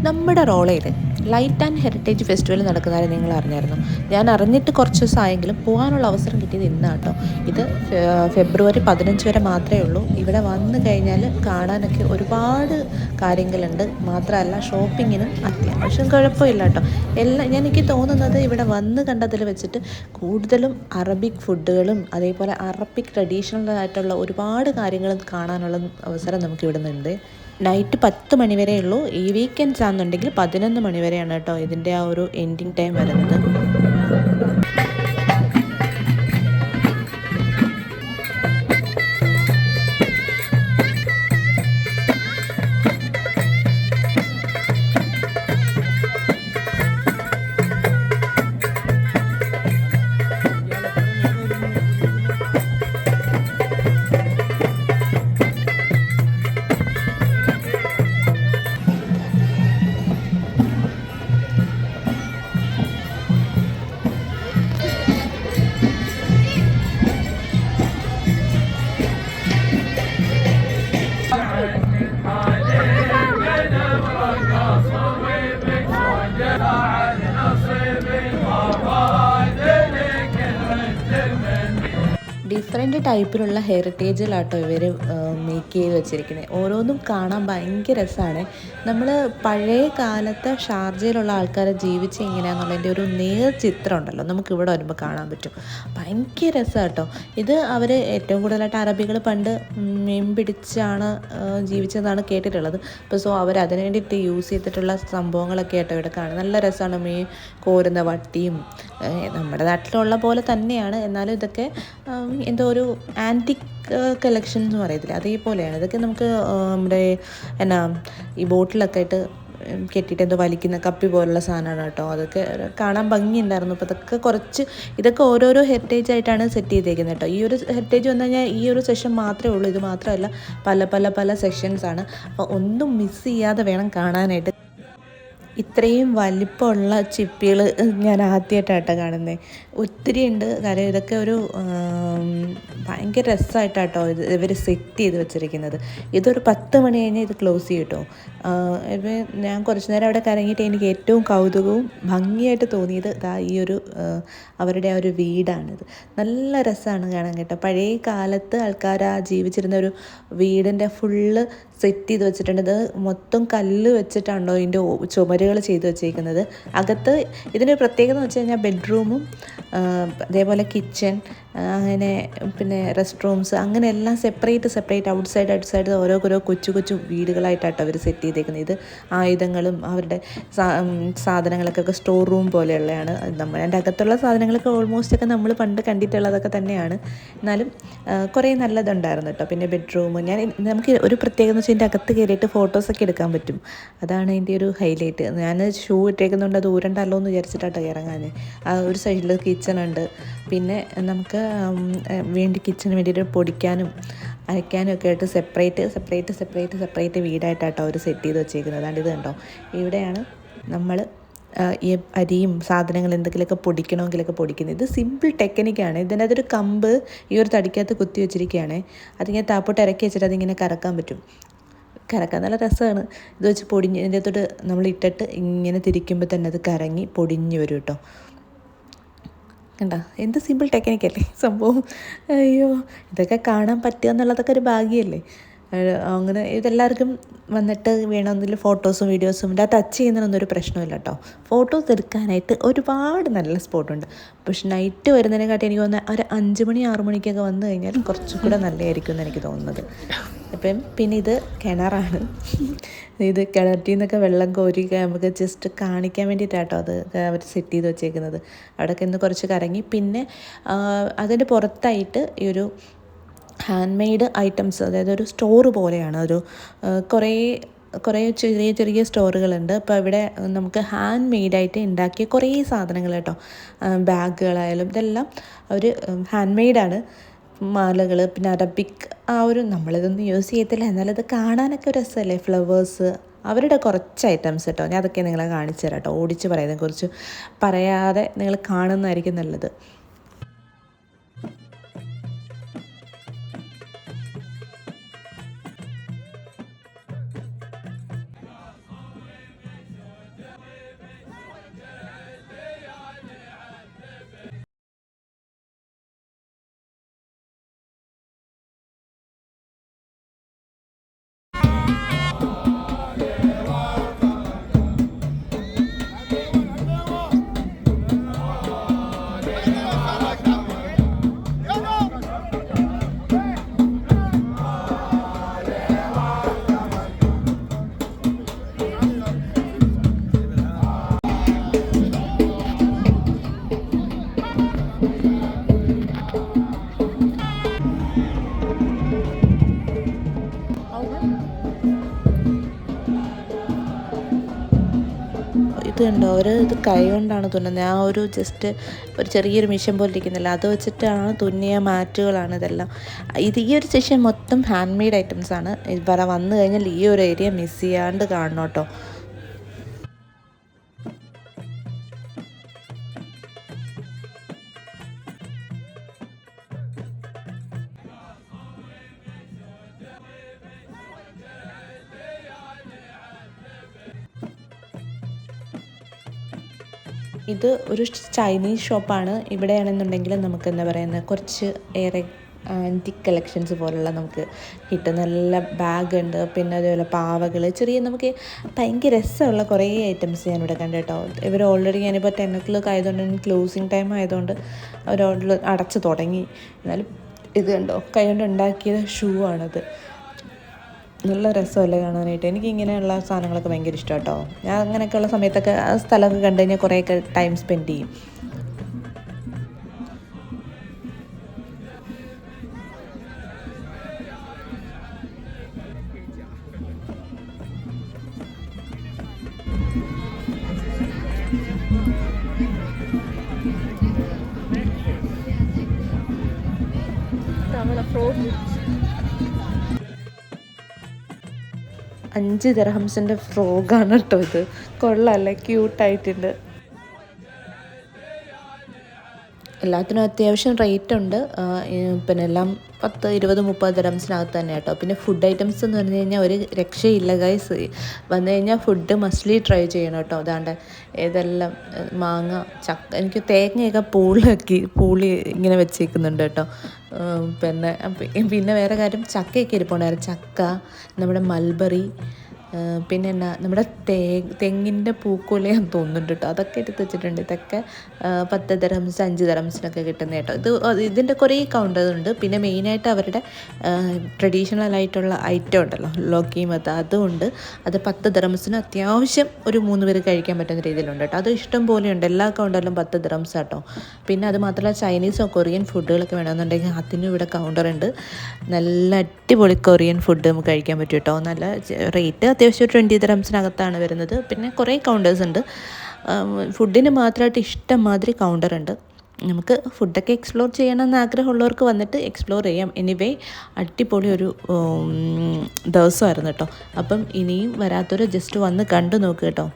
നമ്മുടെ റോളയിൽ light and heritage festival നടക്കുന്നതായി നിങ്ങൾ അറിഞ്ഞായിരുന്നു? ഞാൻ അറിഞ്ഞിട്ട് കുറച്ച് ദിവസമായെങ്കിലും പോകാനുള്ള അവസരം കിട്ടിയത് ഇന്നാട്ടോ. ഇത് ഫെബ്രുവരി 15 വരെ മാത്രമേ ഉള്ളൂ. ഇവിടെ വന്നു കഴിഞ്ഞാൽ കാണാനൊക്കെ ഒരുപാട് കാര്യങ്ങളുണ്ട്. മാത്രമല്ല ഷോപ്പിങ്ങിനും അത്യാവശ്യം കുഴപ്പമില്ല കേട്ടോ. എനിക്ക് തോന്നുന്നത് ഇവിടെ വന്ന് കണ്ടതിൽ വെച്ചിട്ട് കൂടുതലും അറബിക് ഫുഡുകളും അതേപോലെ അറബിക് ട്രഡീഷണൽ ആയിട്ടുള്ള ഒരുപാട് കാര്യങ്ങളും കാണാനുള്ള അവസരം നമുക്ക് ഇവിടെ നിന്നുണ്ട്. നൈറ്റ് 10 മണി വരെ ഉള്ളൂ. ഈ വീക്കെൻഡ്സ് ആണെന്നുണ്ടെങ്കിൽ 11 മണി വരെയാണ് കേട്ടോ ഇതിൻ്റെ ആ ഒരു എൻഡിങ് ടൈം വരുന്നത്. ഡിഫറെൻറ്റ് ടൈപ്പിലുള്ള ഹെറിറ്റേജിലാട്ടോ ഇവർ മേക്ക് ചെയ്ത് വെച്ചിരിക്കുന്നത്. ഓരോന്നും കാണാൻ ഭയങ്കര രസമാണ്. നമ്മൾ പഴയ കാലത്തെ ഷാർജയിലുള്ള ആൾക്കാരെ ജീവിച്ച് എങ്ങനെയാണെന്നുള്ളതിൻ്റെ ഒരു നേർ ചിത്രം ഉണ്ടല്ലോ, നമുക്ക് ഇവിടെ വരുമ്പോൾ കാണാൻ പറ്റും. ഭയങ്കര രസമാണ് കേട്ടോ. ഇത് അവർ ഏറ്റവും കൂടുതലായിട്ട് അറബികൾ പണ്ട് മീൻ പിടിച്ചാണ് ജീവിച്ചതെന്നാണ് കേട്ടിട്ടുള്ളത്. അപ്പോൾ അവർ അതിന് വേണ്ടിയിട്ട് യൂസ് ചെയ്തിട്ടുള്ള സംഭവങ്ങളൊക്കെ ആട്ടോ ഇവിടെ കാണും. നല്ല രസമാണ്. മീൻ കോരുന്ന വട്ടിയും നമ്മുടെ നാട്ടിലുള്ള പോലെ തന്നെയാണ്. എന്നാലും ഇതൊക്കെ എന്തോ ഒരു ആൻറ്റിക് കളക്ഷൻ എന്ന് പറയത്തില്ല, അതേപോലെയാണ് ഇതൊക്കെ. നമുക്ക് നമ്മുടെ ഈ ബോട്ടിലൊക്കെ ആയിട്ട് കെട്ടിയിട്ട് എന്തോ വലിക്കുന്ന കപ്പി പോലുള്ള സാധനമാണ് കേട്ടോ. അതൊക്കെ കാണാൻ ഭംഗിയുണ്ടായിരുന്നു. അപ്പോൾ ഇതൊക്കെ ഓരോരോ ഹെറിറ്റേജ് ആയിട്ടാണ് സെറ്റ് ചെയ്തേക്കുന്നത് കേട്ടോ. ഈ ഒരു ഹെറിറ്റേജ് വന്നു കഴിഞ്ഞാൽ ഈ ഒരു സെഷൻ മാത്രമേ ഉള്ളൂ. ഇത് മാത്രമല്ല, പല പല പല സെഷൻസാണ്. അപ്പോൾ ഒന്നും മിസ് ചെയ്യാതെ വേണം കാണാനായിട്ട്. ഇത്രയും വലിപ്പമുള്ള ചിപ്പികൾ ഞാൻ ആദ്യമായിട്ടാട്ടോ കാണുന്നത്. ഒത്തിരി ഉണ്ട്. കാര്യം ഇതൊക്കെ ഒരു ഭയങ്കര രസമായിട്ടാട്ടോ ഇവർ സെറ്റ് ചെയ്ത് വെച്ചിരിക്കുന്നത്. ഇതൊരു 10 മണി കഴിഞ്ഞാൽ ഇത് ക്ലോസ് ചെയ്യും കേട്ടോ. ഇപ്പം ഞാൻ കുറച്ച് നേരം അവിടെ കറങ്ങിയിട്ട് എനിക്ക് ഏറ്റവും കൗതുകവും ഭംഗിയായിട്ട് തോന്നിയത് ഈ ഒരു അവരുടെ ആ ഒരു വീടാണിത്. നല്ല രസമാണ് കാണാൻ കേട്ടോ. പഴയ കാലത്ത് ആൾക്കാർ ജീവിച്ചിരുന്ന ഒരു വീടിൻ്റെ ഫുള്ള് സെറ്റ് ചെയ്ത് വെച്ചിട്ടുണ്ട്. ഇത് മൊത്തം കല്ല് വെച്ചിട്ടാണോ ഇതിൻ്റെ ചുമരുകൾ ചെയ്ത് വെച്ചിരിക്കുന്നത്. അകത്ത് ഇതിൻ്റെ പ്രത്യേകത എന്ന് വെച്ച് കഴിഞ്ഞാൽ ബെഡ്റൂമും അതേപോലെ കിച്ചൺ, അങ്ങനെ പിന്നെ റെസ്റ്റ് റൂംസ്, അങ്ങനെ എല്ലാം സെപ്പറേറ്റ് ഔട്ട് സൈഡ് ഓരോ കൊച്ചു കൊച്ചു വീടുകളായിട്ടാട്ടോ അവർ സെറ്റ് ചെയ്തേക്കുന്നത്. ഇത് ആയുധങ്ങളും അവരുടെ സാധനങ്ങളൊക്കെ സ്റ്റോർ റൂം പോലെയുള്ളതാണ്. അതിൻ്റെ അകത്തുള്ള സാധനങ്ങളൊക്കെ ഓൾമോസ്റ്റ് ഒക്കെ നമ്മൾ പണ്ട് കണ്ടിട്ടുള്ളതൊക്കെ തന്നെയാണ്. എന്നാലും കുറേ നല്ലതുണ്ടായിരുന്നു കേട്ടോ. പിന്നെ ബെഡ്റൂം, നമുക്ക് ഒരു പ്രത്യേകത എന്ന് വെച്ചാൽ ഇതിൻ്റെ അകത്ത് കയറിയിട്ട് ഫോട്ടോസൊക്കെ എടുക്കാൻ പറ്റും. അതാണ് ഇതിൻ്റെ ഒരു ഹൈലൈറ്റ്. ഞാൻ ഷൂ ഇട്ടേക്കുന്നുണ്ട്, അത് ഊരണ്ടല്ലോ എന്ന് വിചാരിച്ചിട്ടാട്ടോ ഇറങ്ങാൻ. ഒരു സൈഡിൽ കിച്ചൺ ഉണ്ട്. പിന്നെ നമുക്ക് കിച്ചണിന് വേണ്ടിയിട്ട് പൊടിക്കാനും അരയ്ക്കാനും ഒക്കെ ആയിട്ട് സെപ്പറേറ്റ് വീടായിട്ടാട്ടോ അവർ സെറ്റ് ചെയ്ത് വെച്ചേക്കുന്നത്. അതാണ്ട് ഇത് കണ്ടോ, ഇവിടെയാണ് നമ്മൾ ഈ അരിയും സാധനങ്ങൾ എന്തെങ്കിലുമൊക്കെ പൊടിക്കണമെങ്കിലൊക്കെ പൊടിക്കുന്നത്. ഇത് സിമ്പിൾ ടെക്നിക്കാണ്. ഇതിനകത്തൊരു കമ്പ് ഈ ഒരു തടിക്കകത്ത് കുത്തി വെച്ചിരിക്കുകയാണ്. അതിങ്ങനെ താപ്പോട്ട് ഇറക്കി വെച്ചിട്ട് അതിങ്ങനെ കറക്കാൻ പറ്റും. കറക്കാൻ നല്ല രസമാണ്. ഇത് വെച്ച് ഇതിൻ്റെ അകത്തോട്ട് നമ്മൾ ഇട്ടിട്ട് ഇങ്ങനെ തിരിക്കുമ്പോൾ തന്നെ അത് കറങ്ങി പൊടിഞ്ഞ് വരും കേട്ടോ. കണ്ടോ, എന്ത് സിമ്പിൾ ടെക്നിക്കല്ലേ സംഭവം. അയ്യോ, ഇതൊക്കെ കാണാൻ പറ്റുക എന്നുള്ളതൊക്കെ ഒരു ഭാഗ്യമല്ലേ. അങ്ങനെ ഇതെല്ലാവർക്കും വന്നിട്ട് വേണമെന്നില്ല ഫോട്ടോസും വീഡിയോസും ടച്ച് ചെയ്യുന്നതിനൊന്നും ഒരു പ്രശ്നമില്ല കേട്ടോ. ഫോട്ടോസ് എടുക്കാനായിട്ട് ഒരുപാട് നല്ല സ്പോട്ടുണ്ട്. പക്ഷെ നൈറ്റ് വരുന്നതിനെക്കാട്ടി എനിക്ക് തോന്നുന്നത് ഒരു 5 മണി 6 മണിക്കൊക്കെ വന്നു കഴിഞ്ഞാൽ കുറച്ചും കൂടെ നല്ലതായിരിക്കും എന്ന് എനിക്ക് തോന്നുന്നത്. പിന്നെ ഇത് കിണറാണ്. ഇത് കിണറ്റിൽ നിന്നൊക്കെ വെള്ളം കോരി നമുക്ക് ജസ്റ്റ് കാണിക്കാൻ വേണ്ടിയിട്ടാട്ടോ അത് അവർ സെറ്റ് ചെയ്ത് വെച്ചേക്കുന്നത്. അവിടെയൊക്കെ ഇന്ന് കുറച്ച് കറങ്ങി. പിന്നെ അതിൻ്റെ പുറത്തായിട്ട് ഈ ഒരു ഹാൻഡ് മെയ്ഡ് ഐറ്റംസ്, അതായത് ഒരു സ്റ്റോർ പോലെയാണ്. കുറേ ചെറിയ സ്റ്റോറുകളുണ്ട്. അപ്പോൾ ഇവിടെ നമുക്ക് ഹാൻഡ് മെയ്ഡായിട്ട് ഉണ്ടാക്കിയ കുറേ സാധനങ്ങൾ കേട്ടോ. ബാഗുകളായാലും ഇതെല്ലാം അവർ ഹാൻഡ് മെയ്ഡാണ്. മാലകൾ, പിന്നെ അറബിക് നമ്മളിതൊന്നും യൂസ് ചെയ്യത്തില്ല, എന്നാലും ഇത് കാണാനൊക്കെ ഒരു രസമല്ലേ. ഫ്ലവേഴ്സ്, അവരുടെ കുറച്ച് ഐറ്റംസ് കേട്ടോ. ഞാൻ അതൊക്കെ നിങ്ങളെ കാണിച്ചു തരാം കേട്ടോ. ഓടിച്ച് പറയുന്നതിനെക്കുറിച്ച് പറയാതെ നിങ്ങൾ കാണുന്നതായിരിക്കും നല്ലത്. ഇത് കണ്ടോ, ഒരു ഇത് കൈ കൊണ്ടാണ് തുന്നുന്നത്. ആ ഒരു ജസ്റ്റ് ഒരു ചെറിയൊരു മിഷൻ പോലെ ഇരിക്കുന്നില്ല, അത് വെച്ചിട്ടാണ് തുന്നിയ മാറ്റുകളാണ് ഇതെല്ലാം. ഈ ഒരു സെഷൻ മൊത്തം ഹാൻഡ് മെയ്ഡ് ഐറ്റംസാണ്. ഇവിടെ വന്നു കഴിഞ്ഞാൽ ഈ ഒരു ഏരിയ മിസ് ചെയ്യാണ്ട് കാണണം കേട്ടോ. ഇത് ഒരു ചൈനീസ് ഷോപ്പാണ്. ഇവിടെയാണെന്നുണ്ടെങ്കിൽ നമുക്ക് എന്താ പറയുന്നത്, കുറച്ച് ഏറെ ആൻറ്റിക് കളക്ഷൻസ് പോലുള്ള നമുക്ക് കിട്ടും. നല്ല ബാഗ് ഉണ്ട്, പിന്നെ അതേപോലെ പാവകൾ, ചെറിയ നമുക്ക് ഭയങ്കര രസമുള്ള കുറേ ഐറ്റംസ് ഞാനിവിടെ കണ്ടു കേട്ടോ. ഇവർ ഓൾറെഡി ഞാനിപ്പോൾ 10 o'clock ആയതുകൊണ്ട് ക്ലോസിങ് ടൈം ആയതുകൊണ്ട് അവർ അടച്ചു തുടങ്ങി. എന്നാലും ഇത് കണ്ടോ, കൈ കൊണ്ട് ഉണ്ടാക്കിയ ഷൂ ആണത്. നല്ല രസമല്ലേ കാണാനായിട്ട്. എനിക്ക് ഇങ്ങനെയുള്ള സാധനങ്ങളൊക്കെ ഭയങ്കര ഇഷ്ടം കേട്ടോ. ഞാൻ അങ്ങനെയൊക്കെയുള്ള സമയത്തൊക്കെ ആ സ്ഥലമൊക്കെ കണ്ടു കഴിഞ്ഞാൽ കുറേയൊക്കെ ടൈം സ്പെൻഡ് ചെയ്യും. ഫ്രോഗ് 5 ദിർഹംസിൻ്റെ ഫ്രോഗാണ് കേട്ടോ ഇത്. കൊള്ളാമല്ലേ, ക്യൂട്ടായിട്ടുണ്ട്. എല്ലാത്തിനും അത്യാവശ്യം റേറ്റ് ഉണ്ട്. പിന്നെ എല്ലാം 10, 20, 30 ദിർഹംസിനകത്ത് തന്നെ കേട്ടോ. പിന്നെ ഫുഡ് ഐറ്റംസ് എന്ന് പറഞ്ഞു കഴിഞ്ഞാൽ ഒരു രക്ഷയില്ല ഗൈസ്. വന്നു കഴിഞ്ഞാൽ ഫുഡ് മസ്റ്റ്ലി ട്രൈ ചെയ്യണം കേട്ടോ. അതാണ്ട് ഏതെല്ലാം മാങ്ങ, ചക്ക, എനിക്ക് തേങ്ങയൊക്കെ പൂളി ഇങ്ങനെ വെച്ചേക്കുന്നുണ്ട് കേട്ടോ. പിന്നെ വേറെ കാര്യം, ചക്കയൊക്കെ ഇരിപ്പുണ്ടായിരുന്നു. ചക്ക, നമ്മുടെ മൽബറി, പിന്നെ എന്നാ നമ്മുടെ തെങ്ങിൻ്റെ പൂക്കുലയാന്ന് തോന്നുന്നുണ്ട് കേട്ടോ. അതൊക്കെ എടുത്ത് വെച്ചിട്ടുണ്ട്. ഇതൊക്കെ 10 ദിർഹംസ്, 5 ദിർഹംസിനൊക്കെ കിട്ടുന്ന കേട്ടോ. ഇതിൻ്റെ കുറേ കൗണ്ടറുണ്ട്. പിന്നെ മെയിനായിട്ട് അവരുടെ ട്രഡീഷണൽ ആയിട്ടുള്ള ഐറ്റം ഉണ്ടല്ലോ, ലോക്കീമത്ത്, അതുകൊണ്ട് അത് 10 ദിർഹംസിന് അത്യാവശ്യം ഒരു 3 പേര് കഴിക്കാൻ പറ്റുന്ന രീതിയിലുണ്ട് കേട്ടോ. അത് ഇഷ്ടം പോലെയുണ്ട്. എല്ലാ കൗണ്ടറിലും 10 ദിർഹംസ് കേട്ടോ. പിന്നെ അത് മാത്രമല്ല, ചൈനീസോ കൊറിയൻ ഫുഡുകളൊക്കെ വേണമെന്നുണ്ടെങ്കിൽ അതിനും ഇവിടെ കൗണ്ടറുണ്ട്. നല്ല അടിപൊളി കൊറിയൻ ഫുഡ് നമുക്ക് കഴിക്കാൻ പറ്റും കേട്ടോ. നല്ല റേറ്റ് അത്യാവശ്യം 20 ദിർഹംസിനകത്താണ് വരുന്നത്. പിന്നെ കുറേ കൗണ്ടേഴ്സ് ഉണ്ട്. ഫുഡിന് മാത്രമായിട്ട് ഇഷ്ടം മാതിരി കൗണ്ടറുണ്ട്. നമുക്ക് ഫുഡൊക്കെ എക്സ്പ്ലോർ ചെയ്യണമെന്ന് ആഗ്രഹമുള്ളവർക്ക് വന്നിട്ട് എക്സ്പ്ലോർ ചെയ്യാം. എനിവേ അടിപൊളി ഒരു ദിവസമായിരുന്നു കേട്ടോ. അപ്പം ഇനിയും വരാത്തവർ ജസ്റ്റ് വന്ന് കണ്ടു നോക്കുക കേട്ടോ.